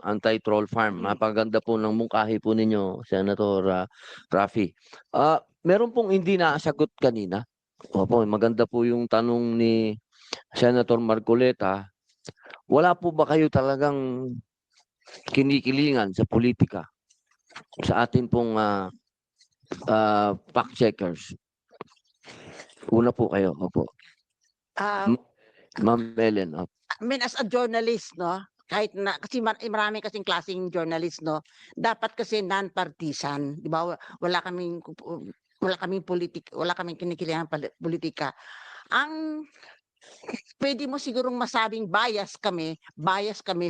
anti-troll farm. Napakaganda po ng mungkahi po ninyo, Senator Raffy. Meron pong hindi nasagot kanina. Opo, maganda po yung tanong ni Senator Marcoleta. Wala po ba kayo talagang kinikilingan sa politika sa atin pong fact checkers? Una po kayo, opo. Ah, Ma'am Ellen. I mean, as a journalist, no, kahit na, kasi marami kasing klaseng journalist, no, dapat kasi non-partisan, di ba? Wala kaming kinikilingan politika. Ang pwede mo sigurong masabing bias kami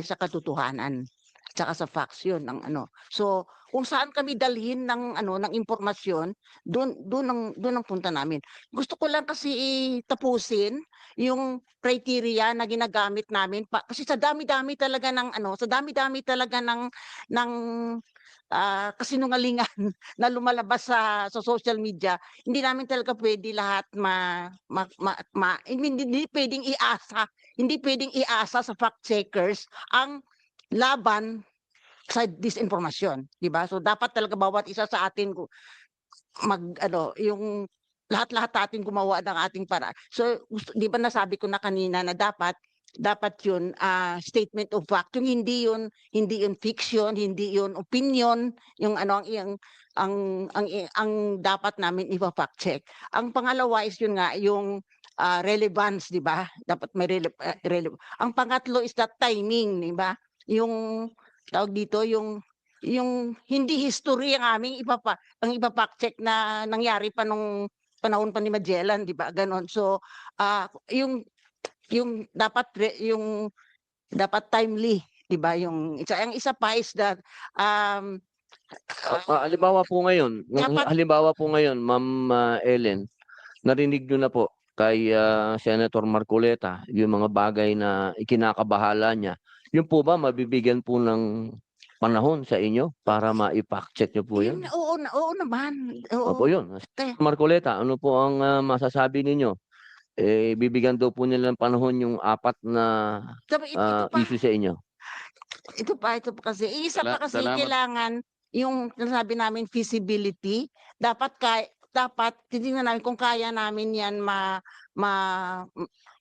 sa katotohanan tsaka sa facts yun ng ano. So, kung saan kami dalhin ng ng impormasyon, doon ang punta namin. Gusto ko lang kasi tapusin yung criteria na ginagamit namin kasi sa dami-dami talaga ng kasinungalingan na lumalabas sa social media, hindi namin talaga pwede lahat hindi puwedeng iasa sa fact checkers ang laban sa disinformasyon, 'di ba? So dapat talaga bawat isa sa atin yung lahat-lahat natin gumawa ng ating paraan. So 'di ba nasabi ko na kanina na dapat yun statement of fact, yung hindi yun fiction, hindi yun opinion, yung ang dapat namin ifa-fact check. Ang pangalawa is yun nga yung relevance, 'di ba? Dapat may ang pangatlo is that timing, 'di ba? Yung tawag dito, yung hindi history ang aming ipa-fact check na nangyari pa nung panahon pa ni Magellan, 'di ba? Ganon. So yung dapat timely, 'di ba? Ang isa pa is that Halimbawa po ngayon, dapat Ma'am Ellen, narinig niyo na po kay Senator Marcoleta yung mga bagay na ikinakabahala niya. Yun po ba mabibigyan po ng panahon sa inyo para ma-fact check niyo po yun, yun? oo naman. Opo, Oo. yun. Marcoleta, ano po ang masasabi ninyo? Bibigyan daw po nila ng panahon yung 4 na Sabi ito pa, issue sa inyo. ito pa kasi, isa pa kasi Salamat. kailangan yung nasabi namin feasibility, dapat titingnan namin kung kaya namin 'yan ma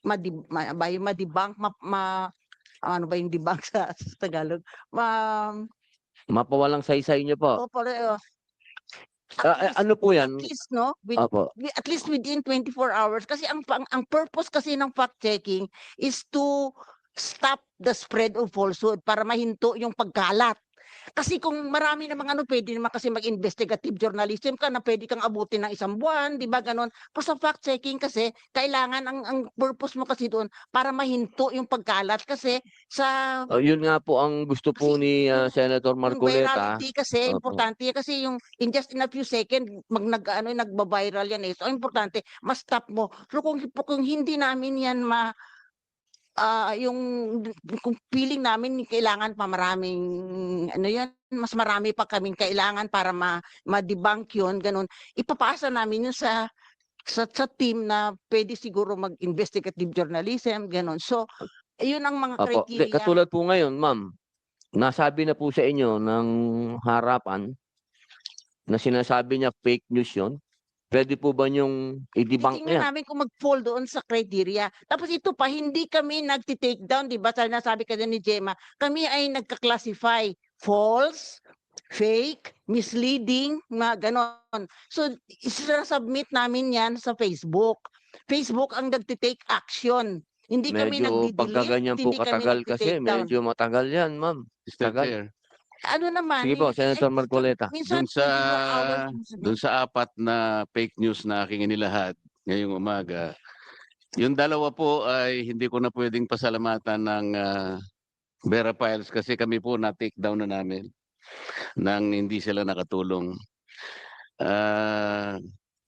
ma-debunk, ano ba yung debunk sa Tagalog? Mapawalang saysay niyo po. Ano po yan? At least, no, Opo. at least within 24 hours kasi ang purpose kasi ng fact checking is to stop the spread of falsehood, para mahinto yung pagkalat. Kasi kung marami namang pwede naman kasi mag-investigative journalism ka na pwede kang abutin ng 1 buwan, 'di ba gano'n? Pero sa fact checking kasi kailangan ang purpose mo kasi doon para mahinto yung pagkalat kasi sa Yun nga po ang gusto po Kasi ni Senator yung Marcoleta. virality kasi Opo. importante yan kasi yung in just in a few seconds nagba-viral yan, eh. So ang importante ma-stop mo. So kung hindi namin yan yung kung feeling namin kailangan pa maraming mas marami pa kaming kailangan para ma-debunk yun, gano'n. Ipapasa namin yun sa team na pwede siguro mag-investigative journalism, gano'n. So yun ang mga Opo. criteria. Katulad po ngayon, ma'am, nasabi na po sa inyo ng harapan na sinasabi niya fake news yun. Puwede po ba niyong i-debunk Titingnan yan? namin kung mag-fall doon sa criteria. Tapos ito pa, hindi kami nagti-take down, 'di ba? Nasabi ka din ni Gemma, kami ay nagka-classify false, fake, misleading, mga ganon. So isasubmit namin 'yan sa Facebook. Facebook ang nagti-take action. Hindi kami Medyo pagka nagdi-delete, ganyan po hindi kami katagal kasi nagti-take down. medyo matagal yan, ma'am. Mr. Tagal. Chair, Ano naman, Sige po, Senator Marcoleta. minsan dun sa 24 hours. dun sa 4 na fake news na aking inilahad ngayong umaga, yung dalawa po ay hindi ko na pwedeng pasalamatan ng Vera Files kasi kami po na-take down na namin nang hindi sila nakatulong.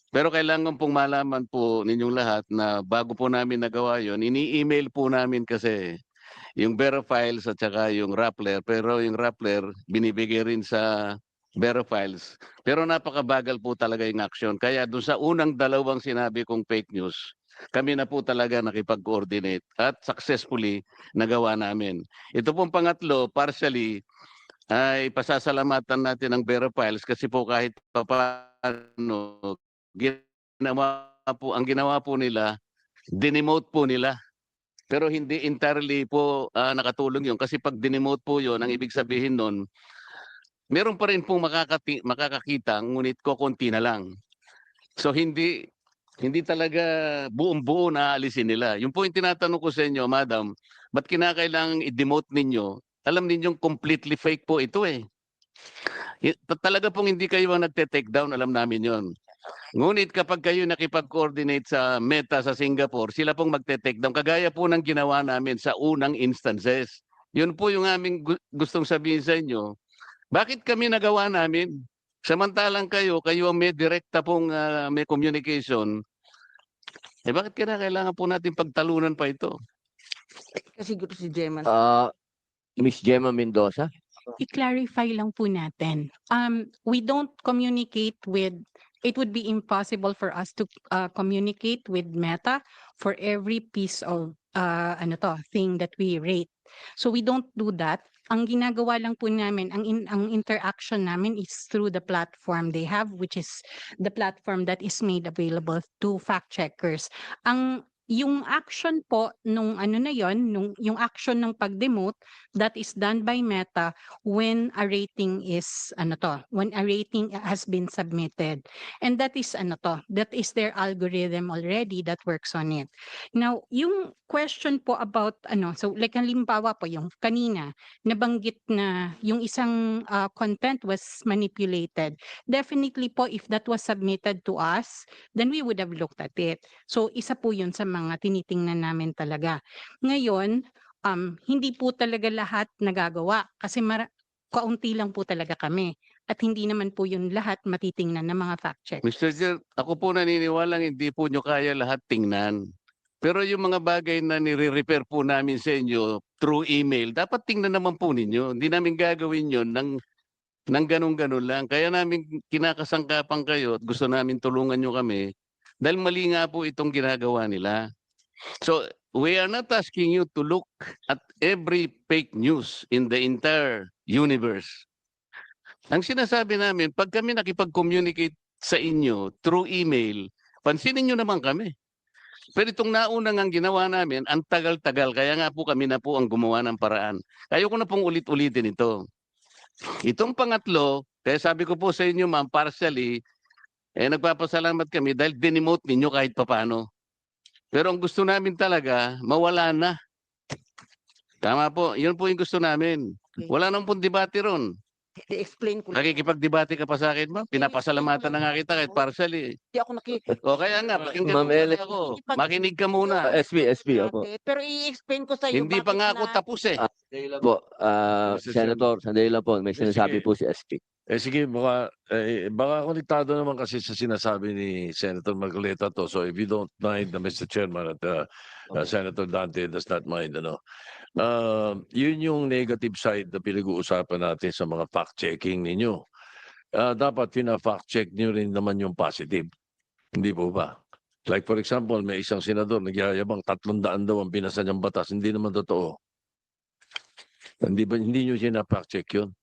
Pero kailangan pong malaman po ninyong lahat na bago po namin nagawa yon, ini-email po namin kasi yung Vera Files at saka yung Rappler, pero yung Rappler binibigay rin sa Vera Files. Pero napakabagal po talaga yung action. Kaya doon sa unang dalawang sinabi kong fake news, kami na po talaga nakipag-coordinate at successfully nagawa namin. Ito pong pangatlo, partially, ay pasasalamatan natin ang Bureau of Files kasi po kahit papaano, ang ginawa po nila, dinemote po nila. Pero hindi entirely po nakatulong yun kasi pag dinemote po yun, ang ibig sabihin nun, meron pa rin pong makakakita, ngunit kokonti na lang. So hindi talaga buong-buo na aalisin nila. Yung po yung tinatanong ko sa inyo, Madam, ba't kinakailangang i-demote ninyo? Alam ninyong completely fake po ito eh. Talaga pong hindi kayo ang nagte-take down, alam namin yon. Ngunit kapag kayo nakipag-coordinate sa Meta sa Singapore, sila pong magte-take down. Kagaya po ng ginawa namin sa unang instances. Yun po yung aming gustong sabihin sa inyo. Bakit kami nagawa namin? Samantalang kayo ang may direkta pong may communication. Bakit kailangan po natin pagtalunan pa ito? Kasi siguro si Gemma. Miss Gemma Mendoza. I-clarify lang po natin. We don't communicate with, it would be impossible for us to communicate with Meta for every piece of thing that we rate. So we don't do that. Ang ginagawa lang po namin, ang interaction namin is through the platform they have, which is the platform that is made available to fact checkers. Yung action po nung yung action ng pag-demote, that is done by Meta when a rating is when a rating has been submitted. And that is that is their algorithm already that works on it. Now, yung question po about so like halimbawa po yung kanina nabanggit na yung isang content was manipulated. Definitely po if that was submitted to us, then we would have looked at it. So isa po yun sa mga tinitingnan namin talaga. Ngayon, hindi po talaga lahat nagagawa kasi kaunti lang po talaga kami. At hindi naman po yun lahat matitingnan ng mga fact check. Mr. Chair, ako po naniniwalang hindi po nyo kaya lahat tingnan. Pero yung mga bagay na nire-repair po namin sa inyo through email, dapat tingnan naman po ninyo. Hindi namin gagawin yun ng ganun-ganun lang. Kaya namin kinakasangkapan kayo at gusto namin tulungan nyo kami dahil mali nga po itong ginagawa nila. So, we are not asking you to look at every fake news in the entire universe. Ang sinasabi namin, pag kami nakipag-communicate sa inyo through email, pansinin nyo naman kami. Pero itong naunang ang ginawa namin, ang tagal-tagal, kaya nga po kami na po ang gumawa ng paraan. Ayoko na pong ulit-ulitin ito. Itong pangatlo, kaya sabi ko po sa inyo ma'am, partially, nagpapasalamat kami dahil dinemote ninyo kahit papano. Pero ang gusto namin talaga, mawala na. Tama po, yun po yung gusto namin. Wala nang pong debate ron. I-explain ko. Nakikipag-debate ka pa sa akin, ma'am. Pinapasalamatan na nga kita kahit partially. Hindi ako O kaya nga, pakinggan Ma'am mo muna Ellen. ako. Makinig ka muna. SP, opo. Pero i-explain ko sa iyo. Hindi pa nga ako tapos eh. Sandali lang po, Senator, sandali lang po. May sinasabi po si SP. Sige, baka konektado naman kasi sa sinasabi ni Senator Marcoleta to. So if you don't mind, Mr. Chairman, at Senator Dante does not mind, yun yung negative side na pinag-uusapan natin sa mga fact-checking ninyo. Dapat pina-fact-check nyo rin naman yung positive. Hindi po ba? Like for example, may isang senador nagyayabang 300 daw ang pinasa niyang batas. Hindi naman totoo. Hindi nyo sina-fact-check yun?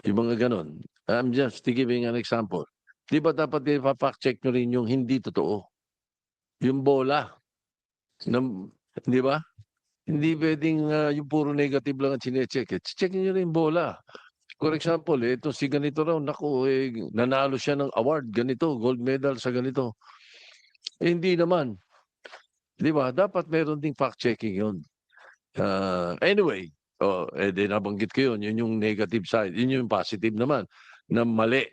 Yung mga ganon. I'm just giving an example. Di ba dapat ipa-fact-check nyo rin yung hindi totoo? Yung bola. Di ba? Hindi pwedeng yung puro negative lang ang chinecheck. Check nyo rin yung bola. For example, ito si ganito raw, naku, nanalo siya ng award, ganito, gold medal sa ganito. Hindi naman. Di ba? Dapat meron ding fact-checking yun. Anyway, nabanggit ko yun. Yun yung negative side. Yun yung positive naman. Na mali.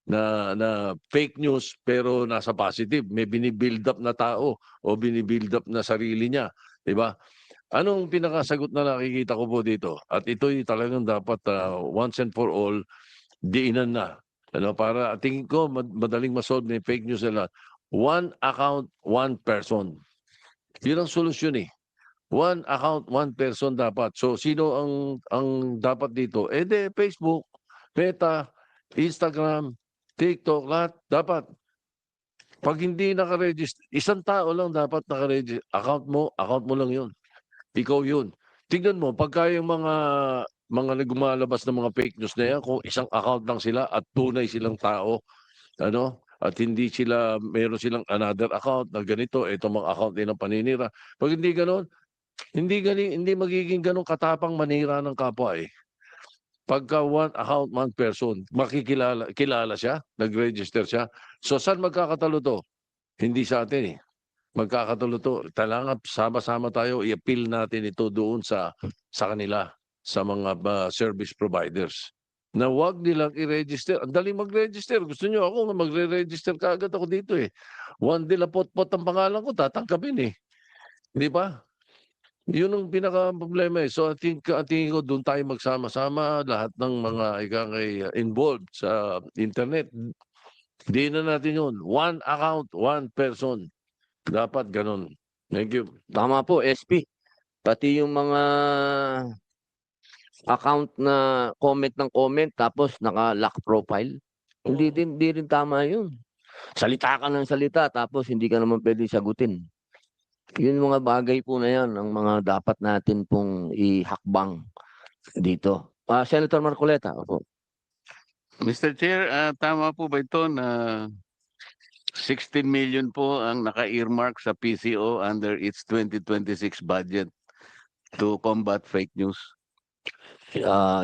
Na fake news pero nasa positive. May binibuild up na tao o binibuild up na sarili niya. Di ba? Anong pinakasagot na nakikita ko po dito? At ito'y talagang dapat once and for all, diinan na. Para tingin ko madaling masolve na fake news nila. One account, one person. Yun ang solusyon eh. One account, one person dapat. So sino ang dapat dito? Facebook, Meta, Instagram, TikTok, lahat dapat. Pag hindi naka-register, isang tao lang dapat naka-register. Account mo lang yun. Ikaw yun. Tignan mo, pagka yung mga gumalabas ng mga fake news na yan, kung isang account lang sila at tunay silang tao, ano, at hindi sila, meron silang another account na ganito, itong mga account nilang paninira. Pag hindi ganon, hindi magiging ganon katapang manira ng kapwa eh. Pagka one account, one person, kilala siya, nag-register siya. So saan magkakatalo to? Hindi sa atin eh. Magkakatalo to. Kailangan sama-sama tayo, i-appeal natin ito doon sa kanila, sa mga service providers. Na wag nilang i-register. Ang daling mag-register. Gusto nyo ako, magre-register ka agad ako dito eh. One Dela Potpot ang pangalan ko, tatangkapin eh. Di ba? Yun ang pinaka-problema eh. So I think ko doon tayo magsama-sama lahat ng mga involved sa internet. Hindi na natin yun. One account, one person. Dapat ganun. Thank you. Tama po, SP. Pati yung mga account na comment ng comment tapos naka-lock profile. Hindi rin tama yun. Salita ka ng salita tapos hindi ka naman pwede sagutin. Yun mga bagay po na yan ang mga dapat natin pong ihakbang dito. Senator Marcoleta, opo. Mr. Chair, tama po ba ito na 16 million po ang naka-earmark sa PCO under its 2026 budget to combat fake news?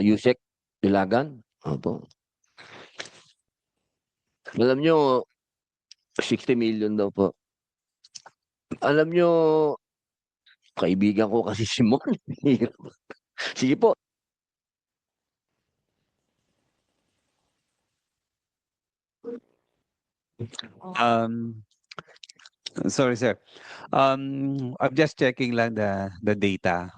Yusek Ilagan, opo. Alam nyo, 60 million daw po. Alam nyo, kaibigan ko kasi si Mon. Sige po. Sorry, sir. I'm just checking lang the data,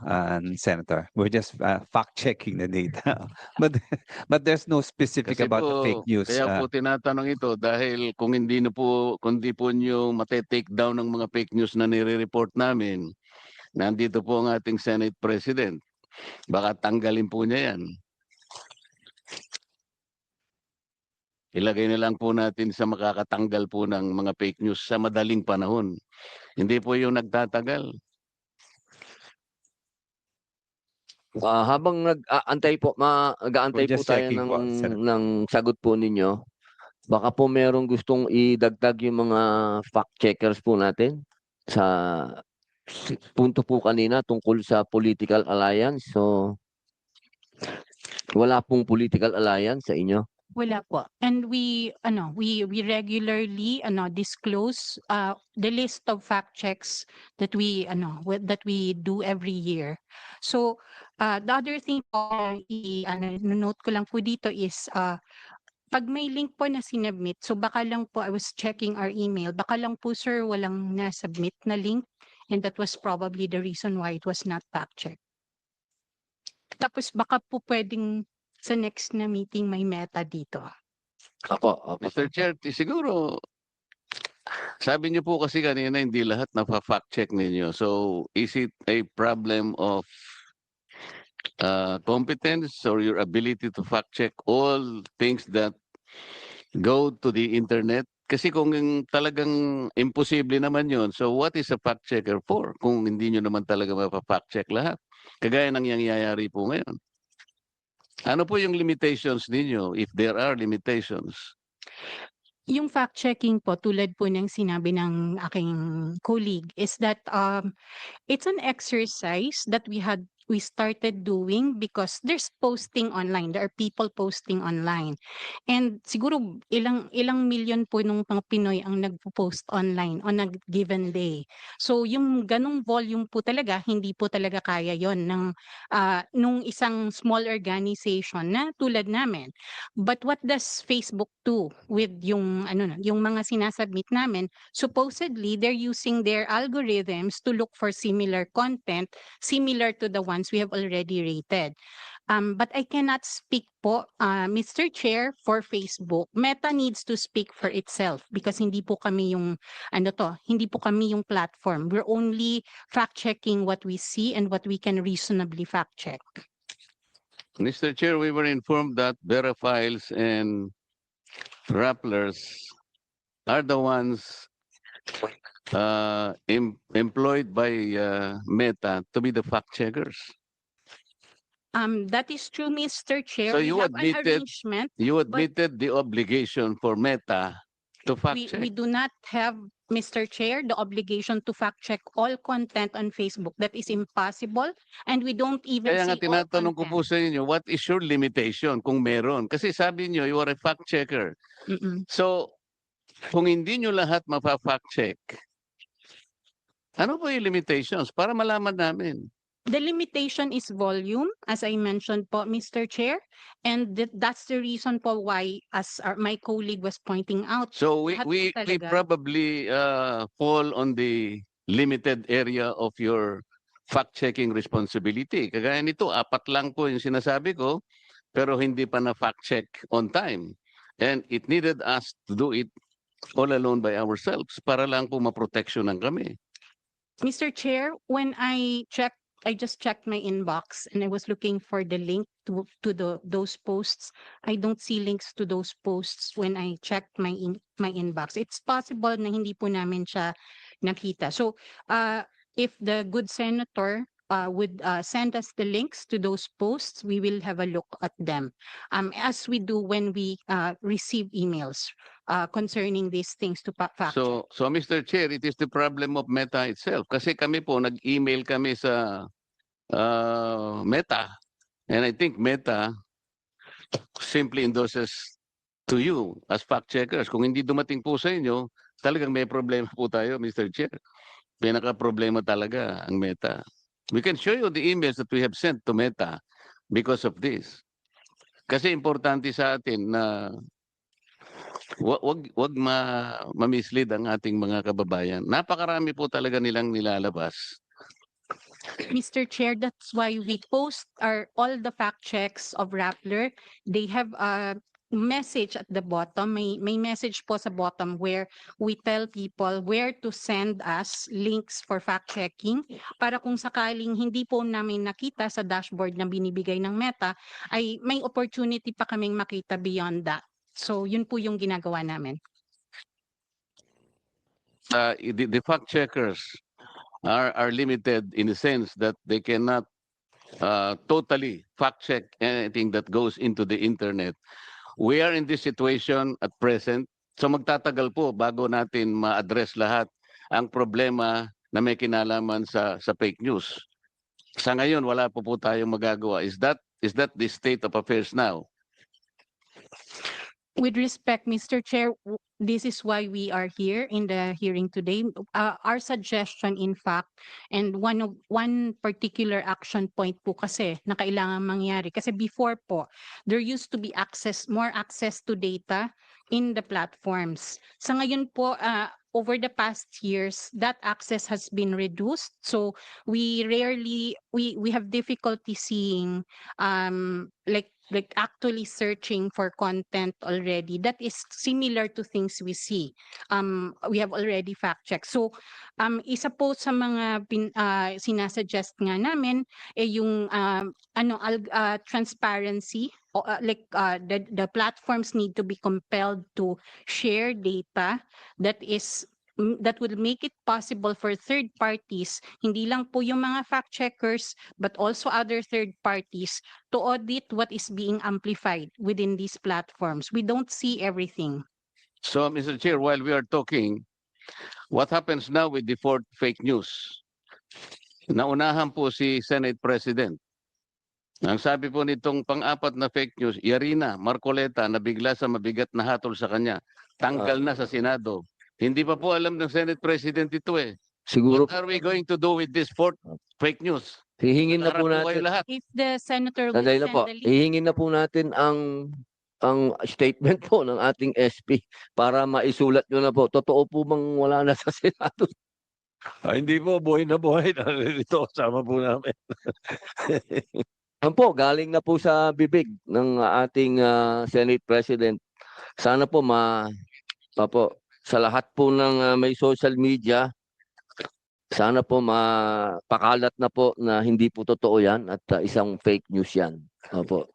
Senator. We're just fact checking the data, but there's no specific Kasi about the po, fake news. kaya po tinatanong ito dahil kung hindi po nyo mate-take down ng mga fake news na nire-report namin, nandito po ang ating Senate President. Baka tanggalin po niya yan. Ilagay na lang po natin sa makakatanggal po ng mga fake news sa madaling panahon. Hindi po yung nagtatagal. Habang nag-aantay po, mag-aantay We're po just tayo checking po, Senator. ng sagot po ninyo. Baka po merong gustong idagdag yung mga fact checkers po natin sa punto po kanina tungkol sa political alliance. So, wala pong political alliance sa inyo. Wala po. And we regularly disclose the list of fact checks that we do every year. So the other thing po note ko lang po dito is pag may link po na sinubmit, so baka lang po I was checking our email, baka lang po sir walang na-submit na link and that was probably the reason why it was not fact checked. Tapos baka po pwedeng sa next na meeting may meta dito. Opo. Mr. Chair, siguro, sabi niyo po kasi kanina hindi lahat na-fact check ninyo. So, is it a problem of competence or your ability to fact check all things that go to the internet? Kasi kung talagang imposible naman yon, so what is a fact checker for? Kung hindi nyo naman talaga mapafact check lahat. Kagaya ng nangyayari po ngayon. Ano po yung limitations ninyo, if there are limitations? Yung fact checking po tulad po ng sinabi ng aking colleague is that it's an exercise that we started doing because there's posting online. There are people posting online. And siguro ilang million po nung mga Pinoy ang nagpo-post online on a given day. So yung ganong volume po talaga, hindi po talaga kaya yon ng nung isang small organization na tulad namin. But what does Facebook do with yung mga sinasubmit namin? Supposedly they're using their algorithms to look for similar content similar to the ones we have already rated. But I cannot speak po, Mr. Chair, for Facebook. Meta needs to speak for itself because hindi po kami yung hindi po kami yung platform. We're only fact-checking what we see and what we can reasonably fact-check. Mr. Chair, we were informed that Veraphiles and Rapplers are the ones employed by Meta to be the fact checkers. That is true, Mr. Chair. So We you have an admitted- arrangement. You admitted the obligation for Meta to fact We check. do not have, Mr. Chair, the obligation to fact check all content on Facebook. That is impossible. And we don't even Kaya nga see all tinatanong ko po content. sa inyo, what is your limitation kung meron? Kasi sabi niyo, you are a fact checker. Mm-mm. So, kung hindi nyo lahat mapa-fact check, ano po yung limitations para malaman namin? The limitation is volume, as I mentioned po, Mr. Chair. And that's the reason po why, as my colleague was pointing out, So Lahat po we talaga. probably fall on the limited area of your fact-checking responsibility. Kagaya nito, 4 lang po yung sinasabi ko, pero hindi pa na fact-check on time. And it needed us to do it all alone by ourselves para lang po maproteksyonan kami. Mr. Chair, when I just checked my inbox and I was looking for the link to those posts. I don't see links to those posts when I checked my inbox. It's possible na hindi po namin siya nakita. So, if the good senator would send us the links to those posts, we will have a look at them. As we do when we receive emails concerning these things to fact check. So Mr. Chair, it is the problem of Meta itself. Kasi kami po, nag-email kami sa Meta. And I think Meta simply endorses to you as fact checkers. Kung hindi dumating po sa inyo, talagang may problema po tayo, Mr. Chair. Pinaka-problema talaga ang Meta. We can show you the emails that we have sent to Meta because of this. Kasi importante sa atin na wag ma-mislead ang ating mga kababayan. Napakarami po talaga nilang nilalabas. Mr. Chair, that's why we post all the fact checks of Rappler. They have a message at the bottom. May message po sa bottom where we tell people where to send us links for fact checking para kung sakaling hindi po namin nakita sa dashboard na binibigay ng Meta, ay may opportunity pa kaming makita beyond that. So yun po yung ginagawa namin. The fact checkers are limited in the sense that they cannot totally fact check anything that goes into the internet. We are in this situation at present. So magtatagal po bago natin ma-address lahat ang problema na may kinalaman sa fake news. Sa ngayon, wala po tayong magagawa. Is that the state of affairs now? With respect, Mr. Chair, this is why we are here in the hearing today. Our suggestion, in fact, and one particular action point po kasi na kailangan mangyari. Kasi before po, there used to be more access to data in the platforms. Sa ngayon po, over the past years, that access has been reduced. So we have difficulty seeing like actually searching for content already that is similar to things we see. We have already fact checked. So isa po sa mga sinasuggest nga namin yung transparency, the platforms need to be compelled to share data that will make it possible for third parties, hindi lang po yung mga fact checkers, but also other third parties to audit what is being amplified within these platforms. We don't see everything. So, Mr. Chair, while we are talking, what happens now with the fourth fake news? Naunahan po si Senate President. Ang sabi po nitong pang-apat na fake news, Yarina Marcoleta na bigla sa mabigat na hatol sa kanya, tanggal na sa Senado. Hindi pa po alam ng Senate President ito eh. Siguro What are we going to do with this fourth fake news? hihingin na po Harap po kayo natin. lahat. If the senator will Sandali na send po. the link, Hihingin na po natin ang statement po ng ating SP para maisulat nyo na po. Totoo po bang wala na sa Senado? Hindi po, buhay na buhay. Narito, kasama po namin. Yan po, galing na po sa bibig ng ating Senate President. Sana po sa lahat po ng may social media, sana po mapakalat na po na hindi po totoo yan at isang fake news yan. Opo.